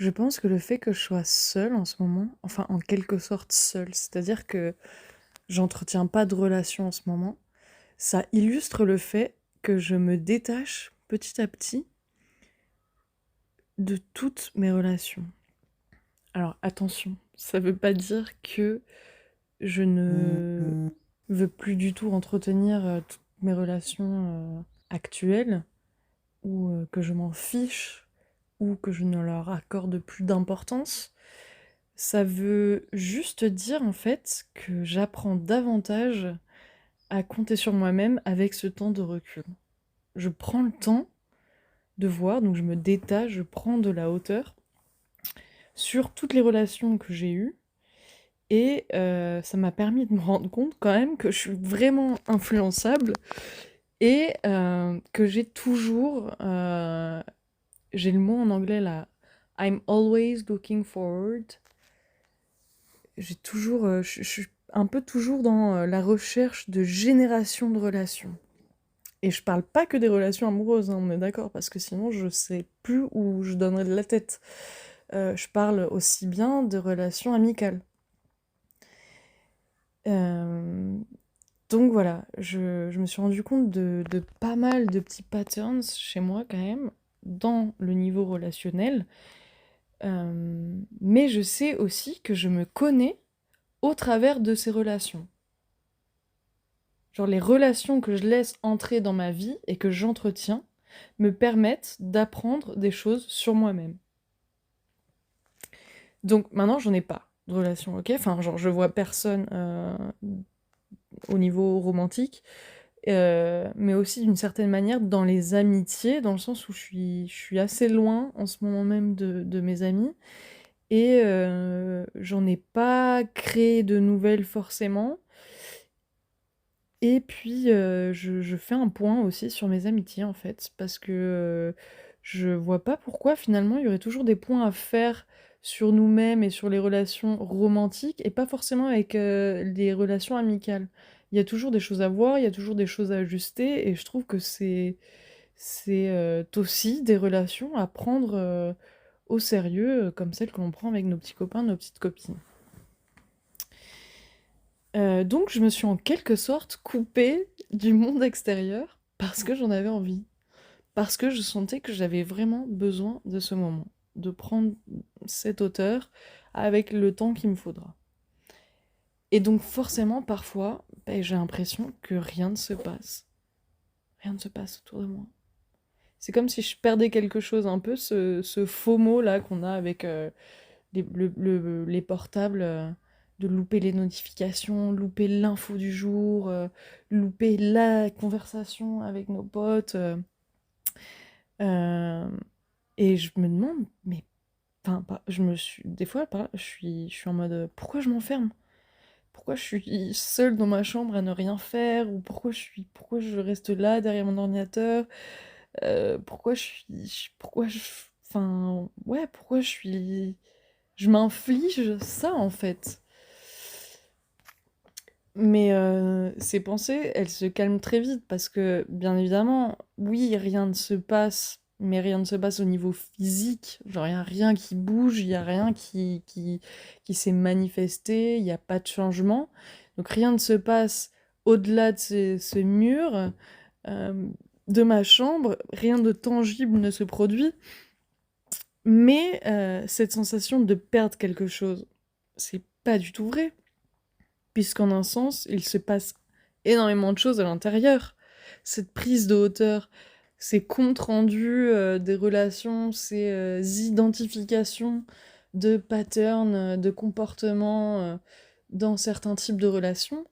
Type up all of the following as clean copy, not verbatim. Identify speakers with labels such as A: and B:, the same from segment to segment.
A: Je pense que le fait que je sois seule en ce moment, enfin en quelque sorte seule, c'est-à-dire que j'entretiens pas de relation en ce moment, ça illustre le fait que je me détache petit à petit de toutes mes relations. Alors attention, ça veut pas dire que je ne veux plus du tout entretenir toutes mes relations actuelles, ou que je m'en fiche, ou que je ne leur accorde plus d'importance. Ça veut juste dire en fait que j'apprends davantage à compter sur moi-même avec ce temps de recul. Je prends le temps de voir, donc je me détache, je prends de la hauteur sur toutes les relations que j'ai eues, et ça m'a permis de me rendre compte quand même que je suis vraiment influençable, et que j'ai le mot en anglais là, I'm always looking forward. Je suis un peu toujours dans la recherche de génération de relations. Et je parle pas que des relations amoureuses, hein, on est d'accord, parce que sinon je sais plus où je donnerais de la tête. Je parle aussi bien de relations amicales. Euh, donc voilà, je me suis rendu compte de pas mal de petits patterns chez moi quand même, dans le niveau relationnel. Mais je sais aussi que je me connais au travers de ces relations. Genre les relations que je laisse entrer dans ma vie et que j'entretiens me permettent d'apprendre des choses sur moi-même. Donc maintenant, j'en ai pas de relation, ok? Enfin, genre, je vois personne au niveau romantique, mais aussi d'une certaine manière dans les amitiés, dans le sens où je suis assez loin en ce moment même de mes amis, et j'en ai pas créé de nouvelles forcément. Et puis, je fais un point aussi sur mes amitiés, en fait, parce que je vois pas pourquoi, finalement, il y aurait toujours des points à faire sur nous-mêmes et sur les relations romantiques, et pas forcément avec les relations amicales. Il y a toujours des choses à voir, il y a toujours des choses à ajuster, et je trouve que c'est aussi des relations à prendre au sérieux, comme celles que l'on prend avec nos petits copains, nos petites copines. Donc je me suis en quelque sorte coupée du monde extérieur parce que j'en avais envie. Parce que je sentais que j'avais vraiment besoin de ce moment, de prendre cette hauteur avec le temps qu'il me faudra. Et donc forcément, parfois, j'ai l'impression que rien ne se passe. Rien ne se passe autour de moi. C'est comme si je perdais quelque chose, un peu ce faux mot là qu'on a avec les portables, de louper les notifications, louper l'info du jour, louper la conversation avec nos potes. Euh, et je me demande, mais enfin, je me suis des fois, je suis en mode, pourquoi je m'enferme? Pourquoi je suis seule dans ma chambre à ne rien faire? Ou pourquoi je reste là derrière mon ordinateur? Enfin, ouais, pourquoi je m'inflige ça en fait. Mais ces pensées, elles se calment très vite parce que, bien évidemment, oui, rien ne se passe, mais rien ne se passe au niveau physique. Genre, il n'y a rien qui bouge, il n'y a rien qui s'est manifesté, il n'y a pas de changement. Donc, rien ne se passe au-delà de ce mur euh, de ma chambre, rien de tangible ne se produit. Mais cette sensation de perdre quelque chose, c'est pas du tout vrai, puisqu'en un sens, il se passe énormément de choses à l'intérieur. Cette prise de hauteur, ces comptes rendus des relations, ces identifications de patterns, de comportements dans certains types de relations,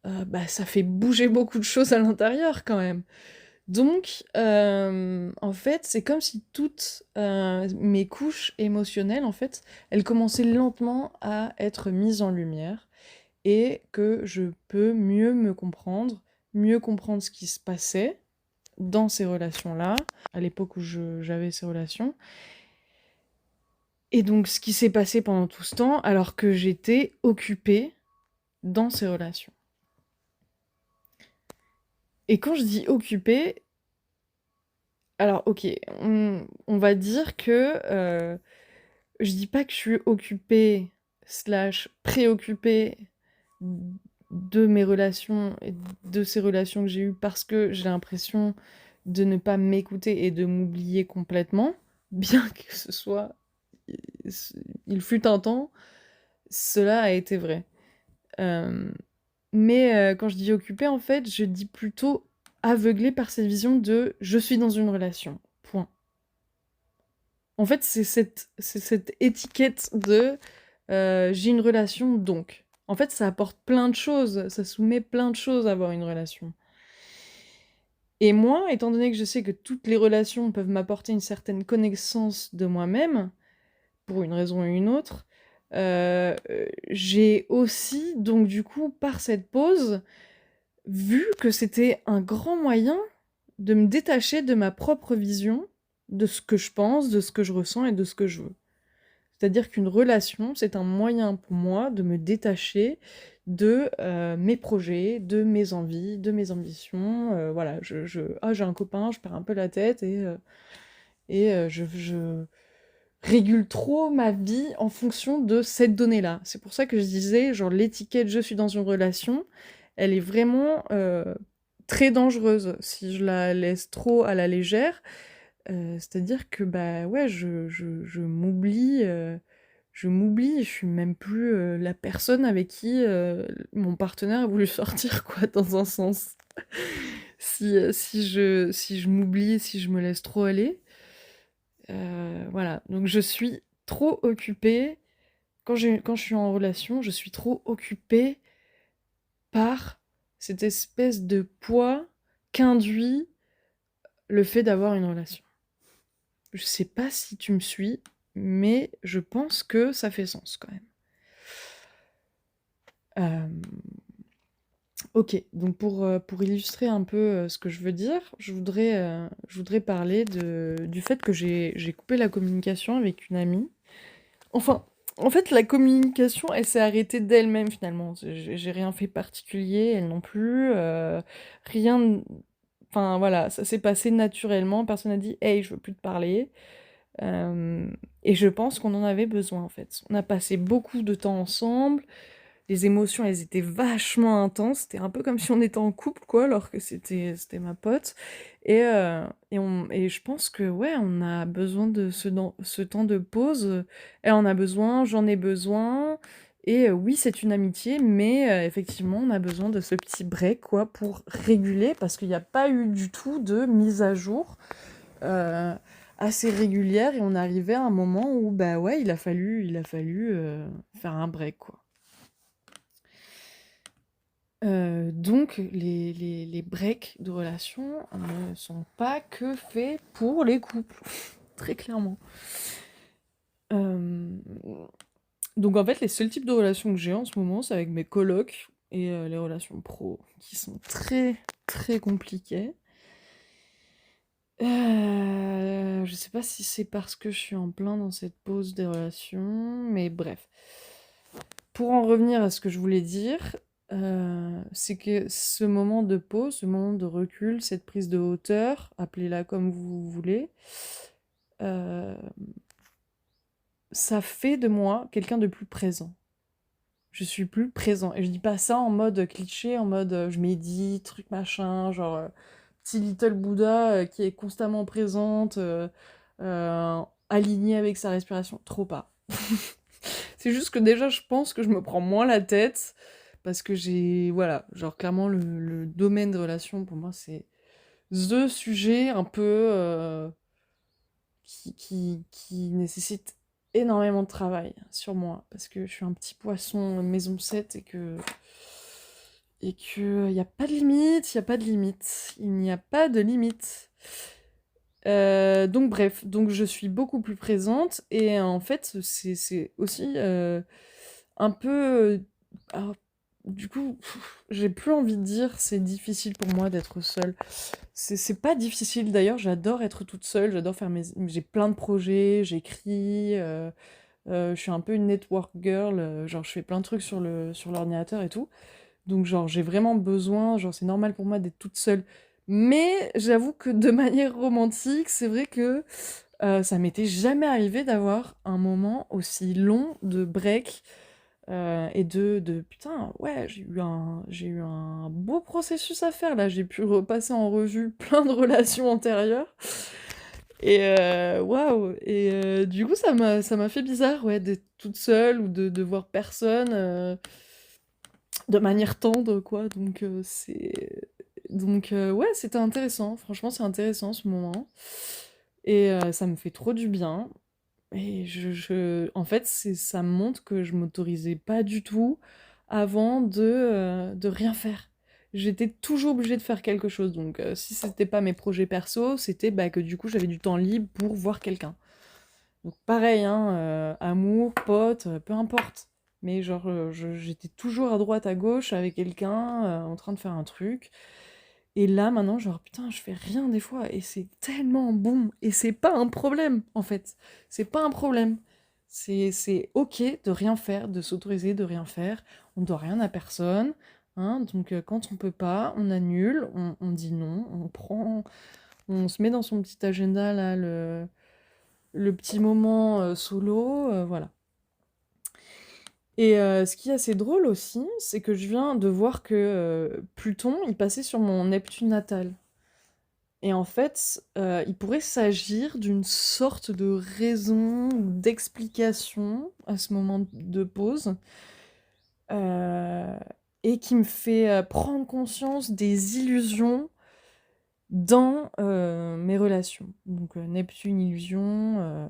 A: bah, ça fait bouger beaucoup de choses à l'intérieur quand même. Donc, en fait, c'est comme si toutes mes couches émotionnelles, en fait, elles commençaient lentement à être mises en lumière, et que je peux mieux comprendre ce qui se passait dans ces relations-là, à l'époque où j'avais ces relations, et donc ce qui s'est passé pendant tout ce temps alors que j'étais occupée dans ces relations. Et quand je dis occupée, alors ok, on va dire que Je dis pas que je suis occupée slash préoccupée de mes relations et de ces relations que j'ai eues parce que j'ai l'impression de ne pas m'écouter et de m'oublier complètement, bien que ce soit... Il fut un temps, cela a été vrai. Euh, mais quand je dis occupée, en fait, je dis plutôt aveuglée par cette vision de je suis dans une relation. Point. En fait, c'est cette étiquette de j'ai une relation donc. En fait, ça apporte plein de choses, ça soumet plein de choses à avoir une relation. Et moi, étant donné que je sais que toutes les relations peuvent m'apporter une certaine connaissance de moi-même, pour une raison ou une autre, j'ai aussi, donc du coup, par cette pause, vu que c'était un grand moyen de me détacher de ma propre vision, de ce que je pense, de ce que je ressens et de ce que je veux. C'est-à-dire qu'une relation, c'est un moyen pour moi de me détacher de mes projets, de mes envies, de mes ambitions. Voilà, j'ai un copain, je perds un peu la tête et je régule trop ma vie en fonction de cette donnée-là. C'est pour ça que je disais, genre, l'étiquette «je suis dans une relation», elle est vraiment très dangereuse si je la laisse trop à la légère. C'est-à-dire que, bah ouais, je m'oublie, je suis même plus la personne avec qui mon partenaire a voulu sortir, quoi, dans un sens. Si je m'oublie, si je me laisse trop aller, voilà. Donc je suis trop occupée. Quand je suis en relation, je suis trop occupée par cette espèce de poids qu'induit le fait d'avoir une relation. Je sais pas si tu me suis, mais je pense que ça fait sens quand même. Ok, donc pour illustrer un peu ce que je veux dire, je voudrais parler du fait que j'ai coupé la communication avec une amie. Enfin, en fait, la communication, elle s'est arrêtée d'elle-même finalement. J'ai rien fait particulier, elle non plus. Rien. Enfin voilà, ça s'est passé naturellement. Personne n'a dit «Hey, je veux plus te parler». Euh, et je pense qu'on en avait besoin en fait. On a passé beaucoup de temps ensemble. Les émotions, elles étaient vachement intenses. C'était un peu comme si on était en couple, quoi, alors que c'était ma pote. Et je pense que, ouais, on a besoin de ce temps de pause. Elle en a besoin, j'en ai besoin. Et oui, c'est une amitié, mais effectivement, on a besoin de ce petit break, quoi, pour réguler, parce qu'il n'y a pas eu du tout de mise à jour euh, assez régulière. Et on arrivait à un moment où, bah ouais, il a fallu faire un break, quoi. Donc les breaks de relations ne sont pas que faits pour les couples, très clairement. Hem, donc en fait, les seuls types de relations que j'ai en ce moment, c'est avec mes colocs et les relations pro, qui sont très, très compliquées. Je sais pas si c'est parce que je suis en plein dans cette pause des relations, mais bref. Pour en revenir à ce que je voulais dire, c'est que ce moment de pause, ce moment de recul, cette prise de hauteur, appelez-la comme vous voulez, heu, ça fait de moi quelqu'un de plus présent. Je suis plus présent et je dis pas ça en mode cliché, en mode, je médite, truc machin, genre, petit little Bouddha, qui est constamment présente, alignée avec sa respiration, trop pas. C'est juste que déjà, je pense que je me prends moins la tête parce que voilà, genre clairement, le domaine de relation, pour moi, c'est the sujet un peu qui nécessite énormément de travail sur moi parce que je suis un petit poisson maison 7 et que il n'y a pas de limite, il n'y a pas de limite, il n'y a pas de limite. Donc bref, donc je suis beaucoup plus présente et en fait c'est aussi un peu... alors, du coup, j'ai plus envie de dire c'est difficile pour moi d'être seule. C'est pas difficile d'ailleurs, j'adore être toute seule, j'adore faire j'ai plein de projets, j'écris, je suis un peu une network girl, genre je fais plein de trucs sur l'ordinateur et tout. Donc genre j'ai vraiment besoin, genre c'est normal pour moi d'être toute seule. Mais j'avoue que de manière romantique, c'est vrai que Ça m'était jamais arrivé d'avoir un moment aussi long de break, et de putain, ouais, j'ai eu un beau processus à faire là, j'ai pu repasser en revue plein de relations antérieures et waouh et du coup ça m'a fait bizarre, ouais, d'être toute seule ou de voir personne, de manière tendre quoi, ouais, c'était intéressant, franchement c'est intéressant ce moment et ça me fait trop du bien. Et en fait, ça me montre que je m'autorisais pas du tout avant de rien faire. J'étais toujours obligée de faire quelque chose. Donc, si c'était pas mes projets perso, c'était bah, que du coup, j'avais du temps libre pour voir quelqu'un. Donc, pareil, hein, amour, pote, peu importe. Mais genre, j'étais toujours à droite, à gauche avec quelqu'un, en train de faire un truc. Et là, maintenant, genre, putain, je fais rien des fois, et c'est tellement bon, et c'est pas un problème, en fait. C'est pas un problème. C'est ok de rien faire, de s'autoriser de rien faire. On doit rien à personne, hein, donc quand on peut pas, on annule, on dit non, on se met dans son petit agenda, là, le petit moment solo, voilà. Et ce qui est assez drôle aussi, c'est que je viens de voir que Pluton, il passait sur mon Neptune natal. Et en fait, il pourrait s'agir d'une sorte de raison ou d'explication à ce moment de pause, heu et qui me fait, prendre conscience des illusions dans, mes relations. Donc, Neptune, illusion,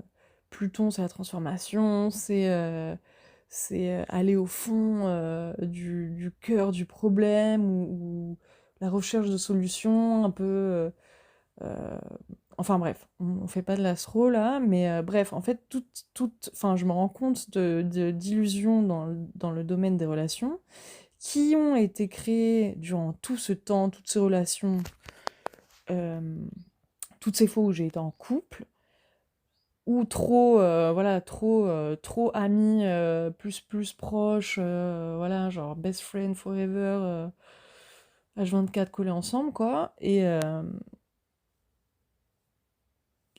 A: Pluton, c'est la transformation, c'est aller au fond, du cœur du problème ou la recherche de solutions un peu, Heu, enfin bref, on fait pas de l'astro là, mais bref, en fait, enfin, je me rends compte d'illusions dans le domaine des relations, qui ont été créées durant tout ce temps, toutes ces relations, hem, toutes ces fois où j'ai été en couple, ou trop, voilà, trop amis, plus proches, voilà, genre best friend forever, H24 collés ensemble quoi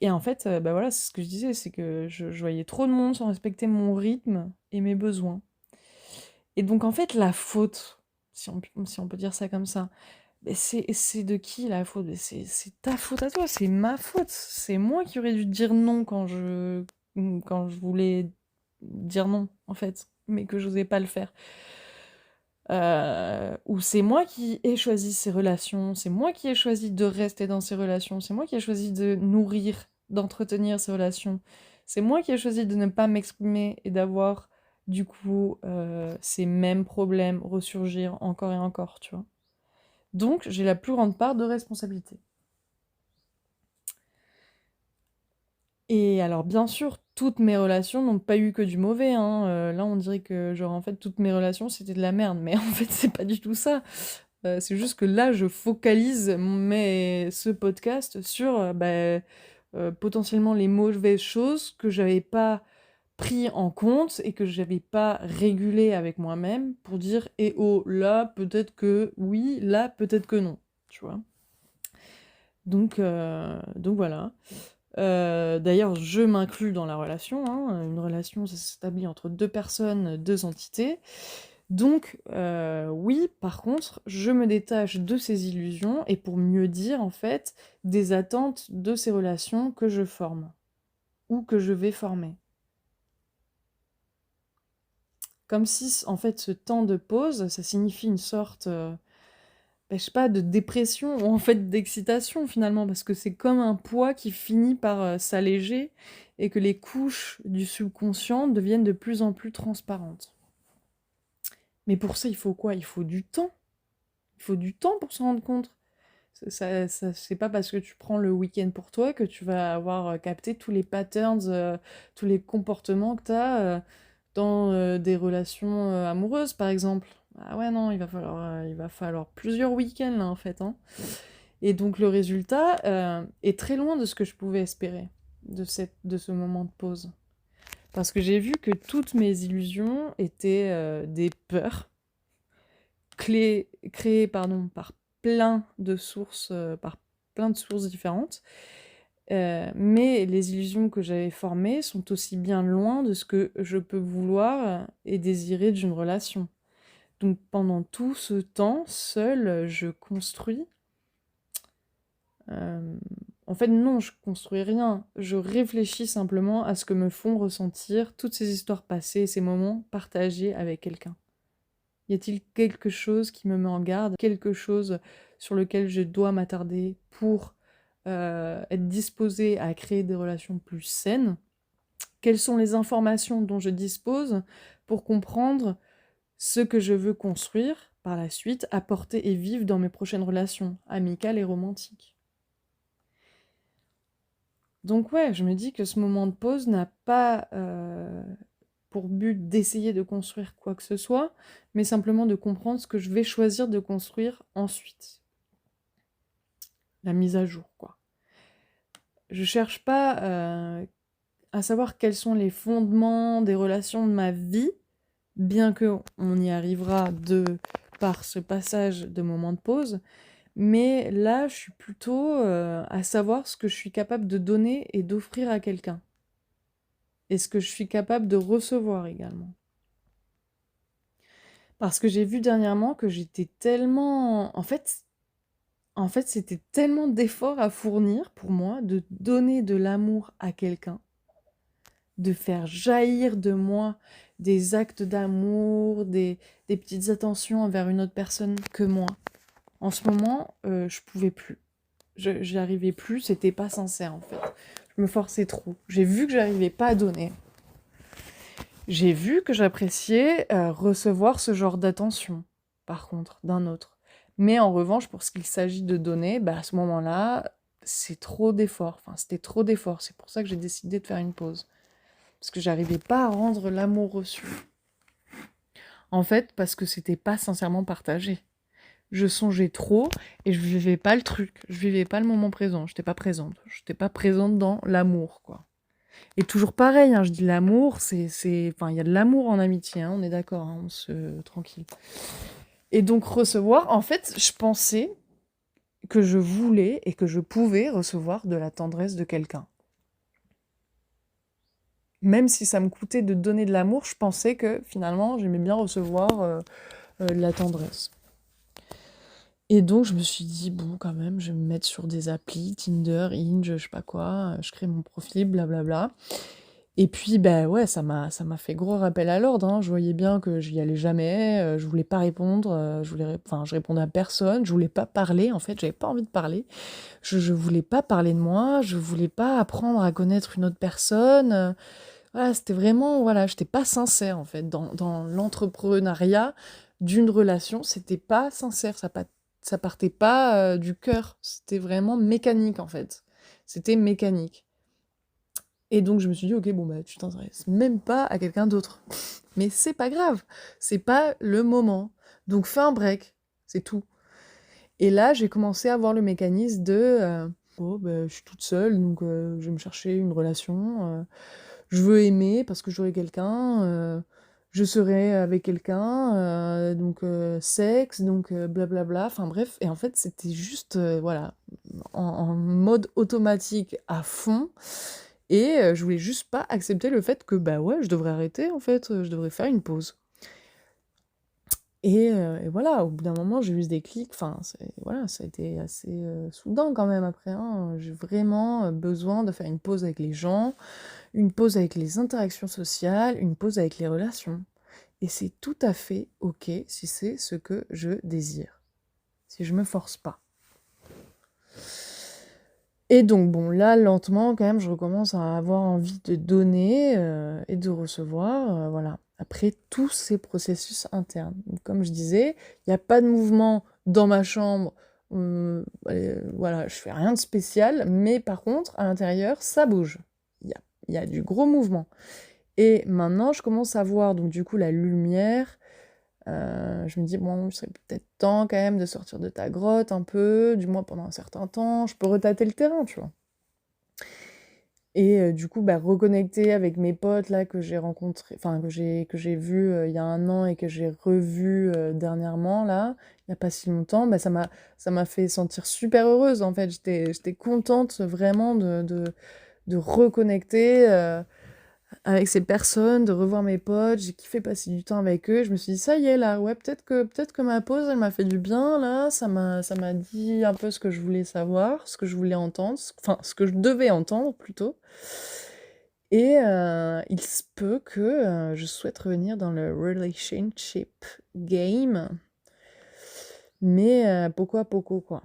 A: et en fait, bah, voilà, c'est ce que je disais, c'est que je voyais trop de monde sans respecter mon rythme et mes besoins. Et donc en fait, la faute, si on peut dire ça comme ça, beh, c'est de qui la faute? Beh, c'est ta faute à toi, c'est ma faute. C'est moi qui aurais dû dire non quand je voulais dire non, en fait, mais que j'osais pas le faire. Ou c'est moi qui ai choisi ces relations, c'est moi qui ai choisi de rester dans ces relations, c'est moi qui ai choisi de nourrir, d'entretenir ces relations. C'est moi qui ai choisi de ne pas m'exprimer et d'avoir, du coup, ces mêmes problèmes ressurgir encore et encore, tu vois? Donc j'ai la plus grande part de responsabilité. Et alors bien sûr, toutes mes relations n'ont pas eu que du mauvais, hein, là on dirait que genre en fait toutes mes relations c'était de la merde, mais en fait c'est pas du tout ça. C'est juste que là, je focalise ce podcast sur potentiellement les mauvaises choses que j'avais pas pris en compte et que j'avais pas régulé avec moi-même pour dire eh oh, là, peut-être que oui, là, peut-être que non. Tu vois? Donc voilà. D'ailleurs, je m'inclus dans la relation, hein. Une relation, ça s'établit entre deux personnes, deux entités. Donc, oui, par contre, je me détache de ces illusions et pour mieux dire, en fait, des attentes de ces relations que je forme ou que je vais former. Comme si, en fait, ce temps de pause, ça signifie une sorte, je sais pas, de dépression ou en fait d'excitation finalement, parce que c'est comme un poids qui finit par s'alléger et que les couches du subconscient deviennent de plus en plus transparentes. Mais pour ça, il faut quoi? Il faut du temps. Il faut du temps pour s'en rendre compte. C'est pas parce que tu prends le week-end pour toi que tu vas avoir capté tous les patterns, tous les comportements que tu as dans des relations amoureuses, par exemple. Ah ouais, non, il va falloir plusieurs week-ends, là, en fait, hein. Et donc, le résultat est très loin de ce que je pouvais espérer de ce moment de pause. Parce que j'ai vu que toutes mes illusions étaient des peurs créées pardon, par plein de sources différentes, Mais les illusions que j'avais formées sont aussi bien loin de ce que je peux vouloir et désirer d'une relation. Donc pendant tout ce temps, seule, je construis. Euh, En fait, non, je construis rien. Je réfléchis simplement à ce que me font ressentir toutes ces histoires passées et ces moments partagés avec quelqu'un. Y a-t-il quelque chose qui me met en garde, quelque chose sur lequel je dois m'attarder pour être disposée à créer des relations plus saines? Quelles sont les informations dont je dispose pour comprendre ce que je veux construire par la suite, apporter et vivre dans mes prochaines relations, amicales et romantiques? Donc ouais, je me dis que ce moment de pause n'a pas pour but d'essayer de construire quoi que ce soit, mais simplement de comprendre ce que je vais choisir de construire ensuite. La mise à jour, quoi. Je cherche pas à savoir quels sont les fondements des relations de ma vie, bien que on y arrivera par ce passage de moment de pause, mais là, je suis plutôt à savoir ce que je suis capable de donner et d'offrir à quelqu'un, et ce que je suis capable de recevoir également. Parce que j'ai vu dernièrement que j'étais tellement... En fait, c'était tellement d'efforts à fournir pour moi de donner de l'amour à quelqu'un, de faire jaillir de moi des actes d'amour, des petites attentions envers une autre personne que moi. En ce moment, je pouvais plus. J'y arrivais plus, c'était pas sincère en fait. Je me forçais trop. J'ai vu que j'arrivais pas à donner. J'ai vu que j'appréciais recevoir ce genre d'attention, par contre, d'un autre. Mais en revanche, pour ce qu'il s'agit de donner, bah, à ce moment-là, c'est trop d'efforts. Enfin, c'était trop d'efforts. C'est pour ça que j'ai décidé de faire une pause. Parce que j'arrivais pas à rendre l'amour reçu. En fait, parce que c'était pas sincèrement partagé. Je songeais trop et je vivais pas le truc. Je vivais pas le moment présent. J'étais pas présente. J'étais pas présente dans l'amour, quoi. Et toujours pareil, hein, je dis l'amour, enfin, il y a de l'amour en amitié, hein, on est d'accord, hein, on se tranquille. Et donc recevoir, en fait, je pensais que je voulais et que je pouvais recevoir de la tendresse de quelqu'un. Même si ça me coûtait de donner de l'amour, je pensais que finalement, j'aimais bien recevoir de la tendresse. Et donc, je me suis dit, bon, quand même, je vais me mettre sur des applis, Tinder, Hinge, je sais pas quoi, je crée mon profil, blablabla. Et puis, bah ouais, ça m'a fait gros rappel à l'ordre, hein. Je voyais bien que j'y allais jamais, je voulais pas répondre, enfin, je répondais à personne, je voulais pas parler, en fait, j'avais pas envie de parler. Je voulais pas parler de moi, je voulais pas apprendre à connaître une autre personne. Voilà, c'était vraiment, voilà, j'étais pas sincère, en fait. Dans l'entrepreneuriat d'une relation, c'était pas sincère, ça partait pas du cœur, c'était vraiment mécanique, en fait. C'était mécanique. Et donc je me suis dit, ok, bon bah tu t'intéresses même pas à quelqu'un d'autre. Mais c'est pas grave, c'est pas le moment. Donc fais un break, c'est tout. Et là, j'ai commencé à voir le mécanisme de, oh bah je suis toute seule, donc je vais me chercher une relation. Je veux aimer parce que j'aurai quelqu'un. Je serai avec quelqu'un, donc sexe, donc blablabla. Enfin bref, et en fait c'était juste, voilà, en mode automatique à fond. Et je voulais juste pas accepter le fait que, bah ouais, je devrais arrêter en fait, je devrais faire une pause. Et voilà, au bout d'un moment, j'ai eu ce déclic, enfin, voilà, ça a été assez soudain quand même après, hein. J'ai vraiment besoin de faire une pause avec les gens, une pause avec les interactions sociales, une pause avec les relations. Et c'est tout à fait ok si c'est ce que je désire, si je me force pas. Et donc bon, là, lentement, quand même, je recommence à avoir envie de donner et de recevoir, voilà. Après tous ces processus internes. Donc, comme je disais, il n'y a pas de mouvement dans ma chambre, voilà, je fais rien de spécial, mais par contre, à l'intérieur, ça bouge. Il y a, il y a du gros mouvement. Et maintenant, je commence à voir, donc du coup, la lumière. Je me dis, bon, il serait peut-être temps quand même de sortir de ta grotte un peu, du moins pendant un certain temps. Je peux retâter le terrain, tu vois. Et du coup, bah, reconnecter avec mes potes là que j'ai rencontrés, enfin que j'ai vus il y a un an et que j'ai revus dernièrement là, il y a pas si longtemps, bah, ça m'a fait sentir super heureuse en fait. J'étais contente vraiment de reconnecter avec ces personnes, de revoir mes potes. J'ai kiffé passer du temps avec eux. Je me suis dit, ça y est là, ouais, peut-être que ma pause, elle m'a fait du bien là. Ça m'a dit un peu ce que je voulais savoir, ce que je voulais entendre, enfin ce que je devais entendre plutôt. Et il se peut que je souhaite revenir dans le relationship game, mais poco à poco, quoi.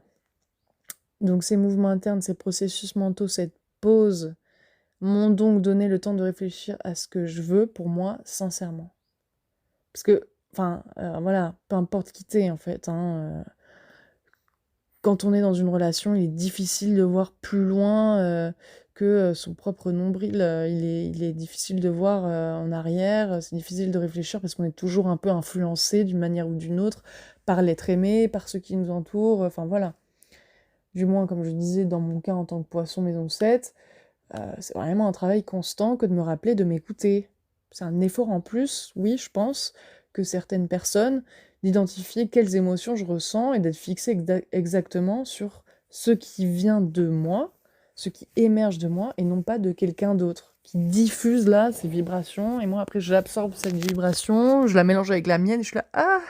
A: Donc ces mouvements internes, ces processus mentaux, cette pause m'ont donc donné le temps de réfléchir à ce que je veux pour moi, sincèrement. Parce que, enfin, voilà, peu importe qui t'es, en fait, hein, quand on est dans une relation, il est difficile de voir plus loin que son propre nombril. Il est difficile de voir en arrière. C'est difficile de réfléchir parce qu'on est toujours un peu influencé d'une manière ou d'une autre par l'être aimé, par ceux qui nous entourent. Enfin voilà. Du moins, comme je disais, dans mon cas en tant que poisson maison 7, c'est vraiment un travail constant que de me rappeler de m'écouter. C'est un effort en plus, oui, je pense, que certaines personnes, d'identifier quelles émotions je ressens et d'être fixé exactement sur ce qui vient de moi, ce qui émerge de moi, et non pas de quelqu'un d'autre, qui diffuse là ces vibrations, et moi après j'absorbe cette vibration, je la mélange avec la mienne, et je suis là,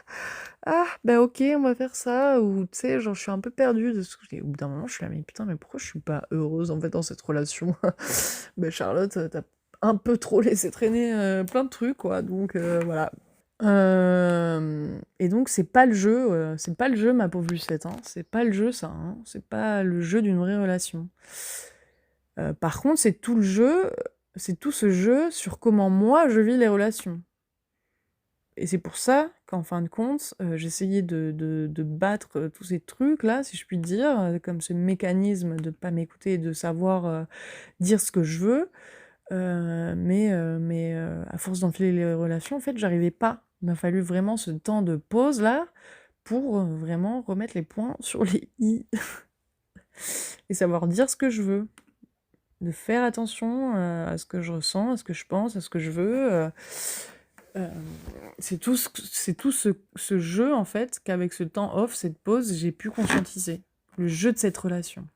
A: bah ok, on va faire ça, ou tu sais, genre je suis un peu perdue de ce que au bout d'un moment, je suis là, mais putain, mais pourquoi je suis pas heureuse en fait dans cette relation? Bah Charlotte, t'as un peu trop laissé traîner plein de trucs, quoi, donc voilà. Et donc c'est pas le jeu, ma pauvre Lucette, hein. C'est pas le jeu, ça, hein. C'est pas le jeu d'une vraie relation. Par contre, c'est tout le jeu, c'est tout ce jeu sur comment moi je vis les relations. Et c'est pour ça qu'en fin de compte, j'essayais de battre tous ces trucs-là, si je puis dire, comme ce mécanisme de pas m'écouter et de savoir dire ce que je veux. Mais à force d'enfiler les relations, en fait, j'arrivais pas. Il m'a fallu vraiment ce temps de pause-là pour vraiment remettre les points sur les i et savoir dire ce que je veux. De faire attention à ce que je ressens, à ce que je pense, à ce que je veux. C'est tout, ce jeu, en fait, qu'avec ce temps off, cette pause, j'ai pu conscientiser. Le jeu de cette relation.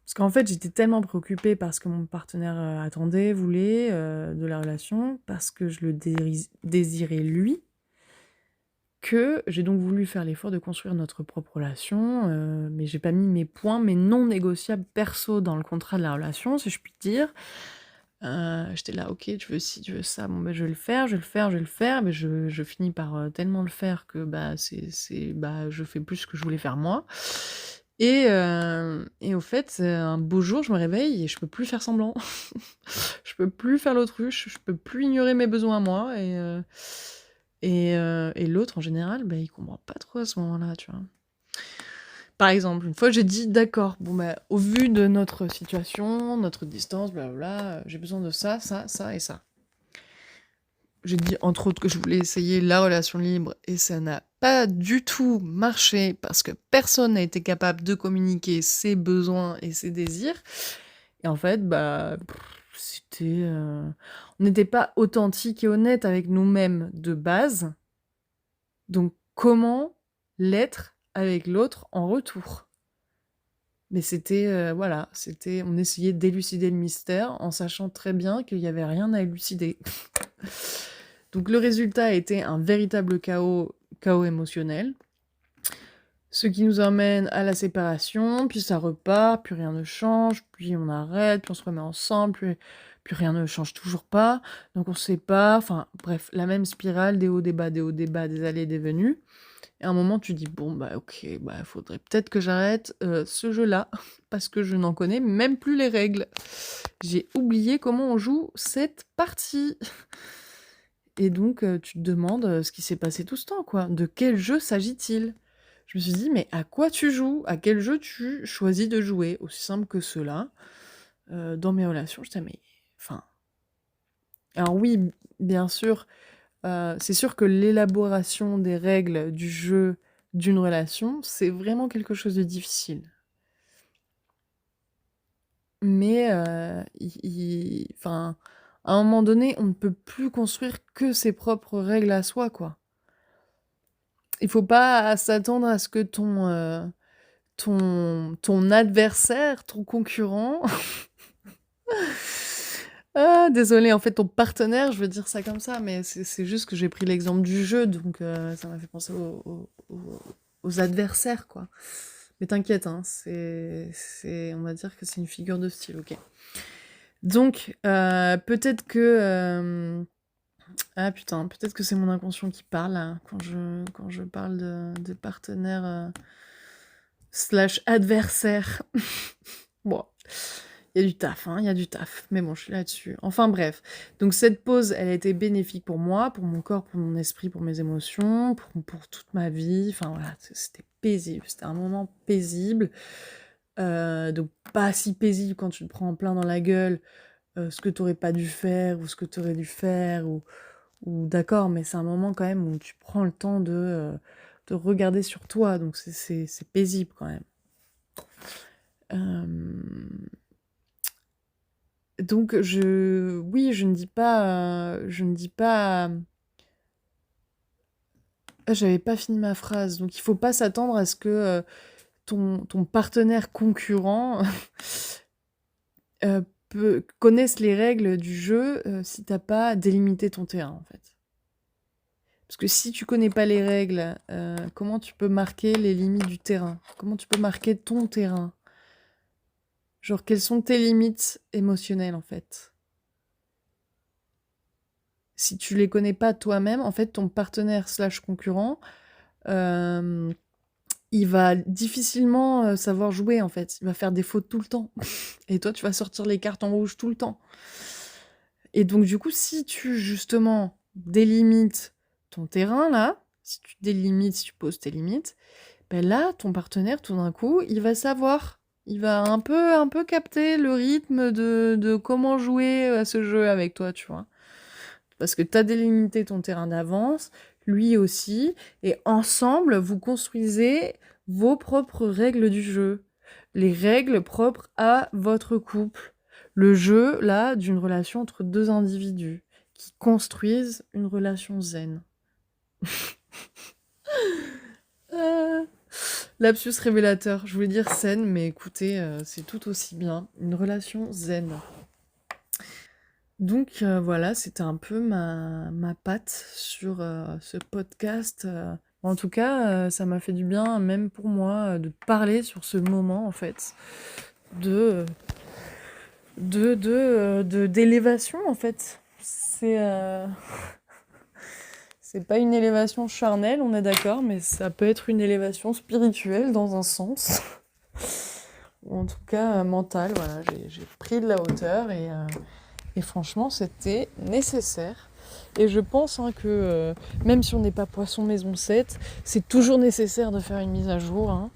A: Parce qu'en fait, j'étais tellement préoccupée par ce que mon partenaire attendait, voulait de la relation, parce que je le désirais lui, que j'ai donc voulu faire l'effort de construire notre propre relation, mais j'ai pas mis mes points, mes non négociables perso dans le contrat de la relation, si je puis dire. J'étais là, ok, tu veux ci, tu veux ça, bon ben je vais le faire, je vais le faire, je vais le faire, mais je finis par tellement le faire que bah bah je fais plus ce que je voulais faire moi. Et au fait, un beau jour, je me réveille et je peux plus faire semblant. Je peux plus faire l'autruche, je peux plus ignorer mes besoins à moi et l'autre en général, bah, il comprend pas trop à ce moment-là, tu vois? Par exemple, une fois j'ai dit: «D'accord, bon bah, au vu de notre situation, notre distance, blablabla, j'ai besoin de ça, ça, ça et ça». J'ai dit entre autres que je voulais essayer la relation libre et ça n'a pas du tout marché parce que personne n'a été capable de communiquer ses besoins et ses désirs et en fait, bah, c'était, on n'était pas authentique et honnête avec nous-mêmes de base, donc comment l'être avec l'autre en retour? Mais c'était, voilà, c'était on essayait d'élucider le mystère en sachant très bien qu'il y avait rien à élucider. Donc le résultat a été un véritable chaos émotionnel, ce qui nous emmène à la séparation, puis ça repart, puis rien ne change, puis on arrête, puis on se remet ensemble, puis rien ne change toujours pas, donc on se sépare, enfin bref, la même spirale, des hauts, des bas, des allées, des venues. Et à un moment, tu dis: «Bon, bah, OK, bah, faudrait peut-être que j'arrête, ce jeu-là, parce que je n'en connais même plus les règles. J'ai oublié comment on joue cette partie». Et donc tu te demandes, ce qui s'est passé tout ce temps, quoi. De quel jeu s'agit-il? Je me suis dit: «Mais à quoi tu joues? À quel jeu tu choisis de jouer?» Aussi simple que cela. Dans mes relations, j'étais «Mais enfin». Alors oui, bien sûr, c'est sûr que l'élaboration des règles du jeu d'une relation, c'est vraiment quelque chose de difficile. mais enfin, à un moment donné, on ne peut plus construire que ses propres règles à soi, quoi. Il faut pas s'attendre à ce que ton adversaire, ton concurrent ah désolée, en fait, ton partenaire, je veux dire ça comme ça, mais c'est juste que j'ai pris l'exemple du jeu, donc ça m'a fait penser aux adversaires, quoi. Mais t'inquiète, hein, on va dire que c'est une figure de style, ok. Donc, peut-être que... ah putain, peut-être que c'est mon inconscient qui parle, là, quand je parle de partenaire slash adversaire. Bon, il y a du taf, hein, il y a du taf. Mais bon, je suis là-dessus. Enfin bref. Donc cette pause, elle a été bénéfique pour moi, pour mon corps, pour mon esprit, pour mes émotions, pour toute ma vie. Enfin voilà, c'était paisible. C'était un moment paisible. Donc pas si paisible quand tu te prends en plein dans la gueule ce que t'aurais pas dû faire ou ce que t'aurais dû faire ou d'accord, mais c'est un moment quand même où tu prends le temps de regarder sur toi, donc c'est paisible quand même. Donc oui, je ne dis pas, ah, j'avais pas fini ma phrase, donc il faut pas s'attendre à ce que ton partenaire concurrent connaisse les règles du jeu si t'as pas délimité ton terrain, en fait. Parce que si tu connais pas les règles, comment tu peux marquer les limites du terrain? Comment tu peux marquer ton terrain? Genre, quelles sont tes limites émotionnelles, en fait? Si tu les connais pas toi-même, en fait, ton partenaire slash concurrent, il va difficilement savoir jouer, en fait. Il va faire des fautes tout le temps. Et toi, tu vas sortir les cartes en rouge tout le temps. Et donc, du coup, si tu, justement, délimites ton terrain, là, si tu poses tes limites, ben là, ton partenaire, tout d'un coup, il va savoir. Il va un peu capter le rythme de comment jouer à ce jeu avec toi, tu vois. Parce que tu as délimité ton terrain d'avance, lui aussi, et ensemble, vous construisez vos propres règles du jeu. Les règles propres à votre couple. Le jeu, là, d'une relation entre deux individus qui construisent une relation zen. Euh, Lapsus révélateur. Je voulais dire saine, mais écoutez, c'est tout aussi bien. Une relation zen. Donc voilà, c'était un peu ma patte sur ce podcast. En tout cas, ça m'a fait du bien, même pour moi, de parler sur ce moment, en fait, de d'élévation, en fait. C'est pas une élévation charnelle, on est d'accord, mais ça peut être une élévation spirituelle dans un sens. Ou en tout cas mentale, voilà. J'ai pris de la hauteur et franchement, c'était nécessaire. Et je pense hein, que même si on n'est pas poisson maison 7, c'est toujours nécessaire de faire une mise à jour. Hein.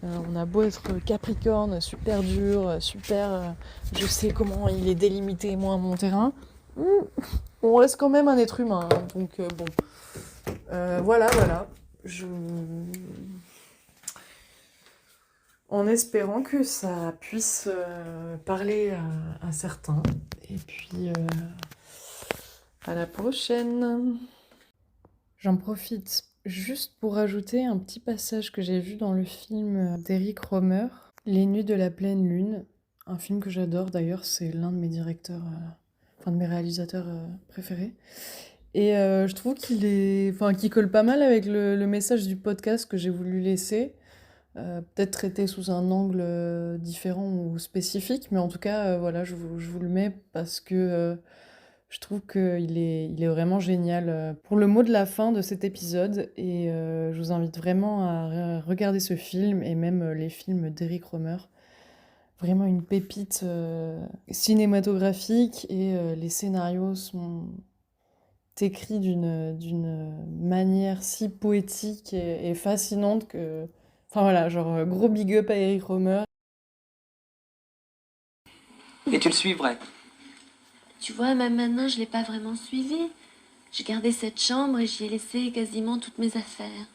A: On a beau être Capricorne, super dur, super... je sais comment il est délimité, moi, mon terrain. On reste quand même un être humain. Hein. Donc bon, voilà. Je... En espérant que ça puisse parler à certains. Et puis... à la prochaine. J'en profite juste pour rajouter un petit passage que j'ai vu dans le film d'Eric Rohmer, Les Nuits de la pleine lune. Un film que j'adore d'ailleurs, c'est l'un de mes directeurs, enfin de mes réalisateurs préférés. Et je trouve qu'il colle pas mal avec le message du podcast que j'ai voulu laisser. Peut-être traité sous un angle différent ou spécifique, mais en tout cas, voilà, je vous le mets parce que je trouve qu'il est vraiment génial pour le mot de la fin de cet épisode et je vous invite vraiment à regarder ce film et même les films d'Eric Rohmer. Vraiment une pépite cinématographique et les scénarios sont écrits d'une manière si poétique et fascinante que... Enfin voilà, genre gros big up à Eric Rohmer.
B: Et tu le suivrais.
C: Tu vois, même maintenant, je l'ai pas vraiment suivi. J'ai gardé cette chambre et j'y ai laissé quasiment toutes mes affaires.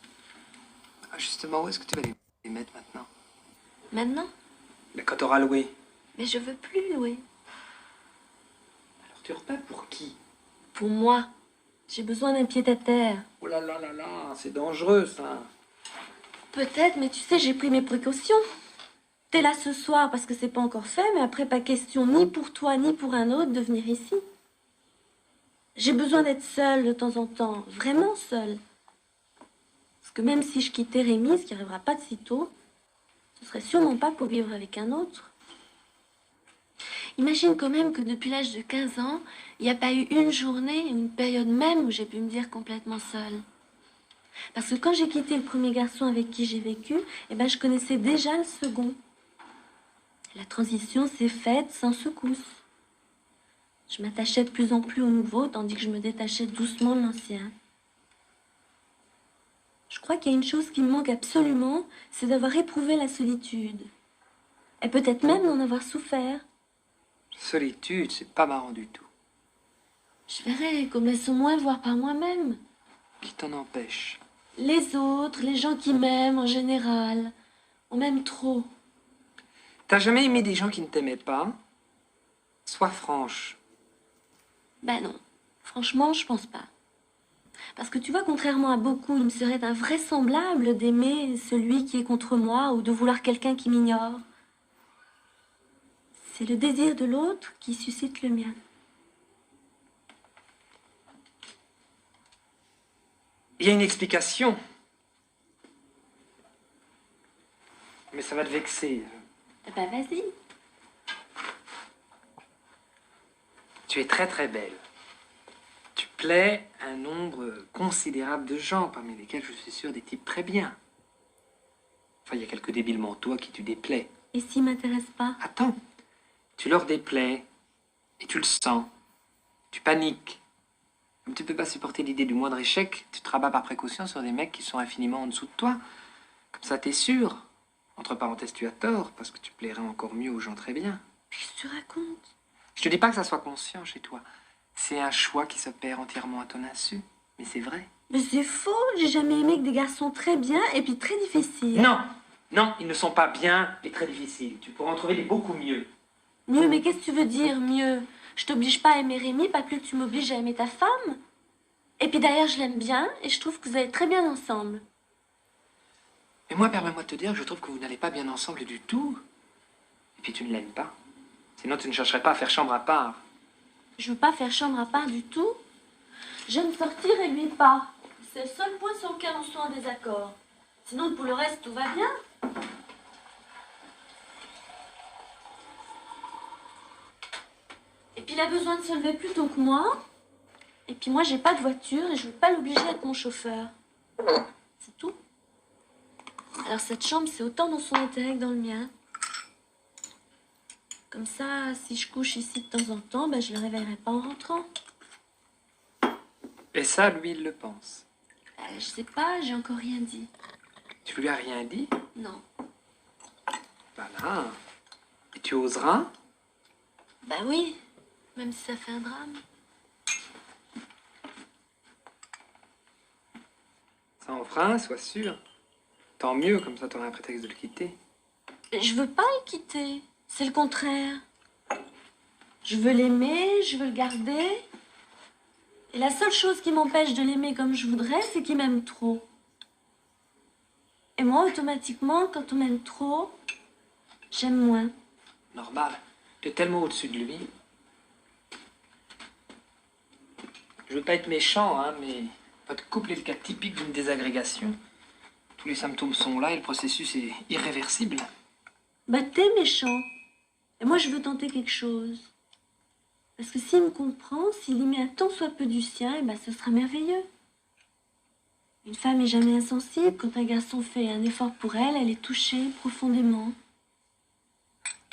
B: Ah, justement, où est-ce que tu vas les mettre maintenant?
C: Maintenant?
B: Mais quand t'auras loué.
C: Mais je veux plus louer.
B: Alors tu repars pour qui?
C: Pour moi, j'ai besoin d'un pied-à-terre.
B: Oh là là là là, c'est dangereux ça.
C: Peut-être, mais tu sais, j'ai pris mes précautions. T'es là ce soir parce que c'est pas encore fait, mais après, pas question ni pour toi ni pour un autre de venir ici. J'ai besoin d'être seule de temps en temps, vraiment seule. Parce que même si je quittais Rémi, ce qui arrivera pas de sitôt, ce serait sûrement pas pour vivre avec un autre. Imagine quand même que depuis l'âge de 15 ans, il n'y a pas eu une journée, une période même où j'ai pu me dire complètement seule. Parce que quand j'ai quitté le premier garçon avec qui j'ai vécu, eh ben, je connaissais déjà le second. La transition s'est faite sans secousse. Je m'attachais de plus en plus au nouveau, tandis que je me détachais doucement de l'ancien. Je crois qu'il y a une chose qui me manque absolument, c'est d'avoir éprouvé la solitude. Et peut-être même d'en avoir souffert.
B: Solitude, c'est pas marrant du tout.
C: Je verrais qu'on me laisse au moins voir par moi-même.
B: Qui t'en empêche?
C: Les autres, les gens qui m'aiment en général, on m'aime trop.
B: T'as jamais aimé des gens qui ne t'aimaient pas? Sois franche.
C: Ben non, franchement, je pense pas. Parce que tu vois, contrairement à beaucoup, il me serait invraisemblable d'aimer celui qui est contre moi ou de vouloir quelqu'un qui m'ignore. C'est le désir de l'autre qui suscite le mien.
B: Il y a une explication. Mais ça va te vexer.
C: Ben vas-y.
B: Tu es très très belle. Tu plais à un nombre considérable de gens, parmi lesquels je suis sûr des types très bien. Enfin, il y a quelques débiles mentaux à qui tu déplais.
C: Et s'il m'intéresse pas?
B: Attends, tu leur déplais, et tu le sens. Tu paniques. Comme tu peux pas supporter l'idée du moindre échec, tu te rabats par précaution sur des mecs qui sont infiniment en dessous de toi. Comme ça, t'es sûr. Entre parenthèses, tu as tort, parce que tu plairais encore mieux aux gens très bien.
C: Qu'est-ce que tu racontes?
B: Je te dis pas que ça soit conscient chez toi. C'est un choix qui s'opère entièrement à ton insu. Mais c'est vrai.
C: Mais c'est faux, j'ai jamais aimé que des garçons très bien et puis très difficiles.
B: Non, non, ils ne sont pas bien et très difficiles. Tu pourras en trouver des beaucoup mieux.
C: Mieux, mais qu'est-ce que tu veux dire, mieux? Je t'oblige pas à aimer Rémi, pas plus que tu m'obliges à aimer ta femme. Et puis d'ailleurs, je l'aime bien et je trouve que vous allez très bien ensemble.
B: Mais moi, permets-moi de te dire que je trouve que vous n'allez pas bien ensemble du tout. Et puis tu ne l'aimes pas. Sinon, tu ne chercherais pas à faire chambre à part.
C: Je veux pas faire chambre à part du tout. J'aime sortir et lui pas. C'est le seul point sur lequel on soit en désaccord. Sinon, pour le reste, tout va bien. Et puis il a besoin de se lever plus tôt que moi. Et puis moi, j'ai pas de voiture et je veux pas l'obliger à être mon chauffeur. C'est tout. Alors cette chambre, c'est autant dans son intérêt que dans le mien. Comme ça, si je couche ici de temps en temps, ben, je le réveillerai pas en rentrant.
B: Et ça, lui, il le pense.
C: Je sais pas, j'ai encore rien dit.
B: Tu lui as rien dit?
C: Non.
B: Voilà. Et tu oseras?
C: Bah oui, même si ça fait un drame.
B: Ça en fera un, sois sûr. Tant mieux, comme ça t'auras un prétexte de le quitter.
C: Je veux pas le quitter, c'est le contraire. Je veux l'aimer, je veux le garder. Et la seule chose qui m'empêche de l'aimer comme je voudrais, c'est qu'il m'aime trop. Et moi, automatiquement, quand on m'aime trop, j'aime moins.
B: Normal. Tu es tellement au-dessus de lui. Je veux pas être méchant, hein, mais votre couple est le cas typique d'une désagrégation. Tous les symptômes sont là et le processus est irréversible.
C: Bah t'es méchant. Et moi, je veux tenter quelque chose. Parce que s'il me comprend, s'il y met un tant soit peu du sien, et ben ce sera merveilleux. Une femme est jamais insensible. Quand un garçon fait un effort pour elle, elle est touchée profondément.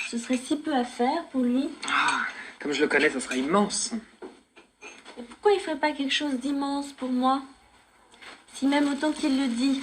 C: Ce serait si peu à faire pour lui.
B: Ah, comme je le connais, ça sera immense.
C: Et pourquoi il ferait pas quelque chose d'immense pour moi? Si même autant qu'il le dit,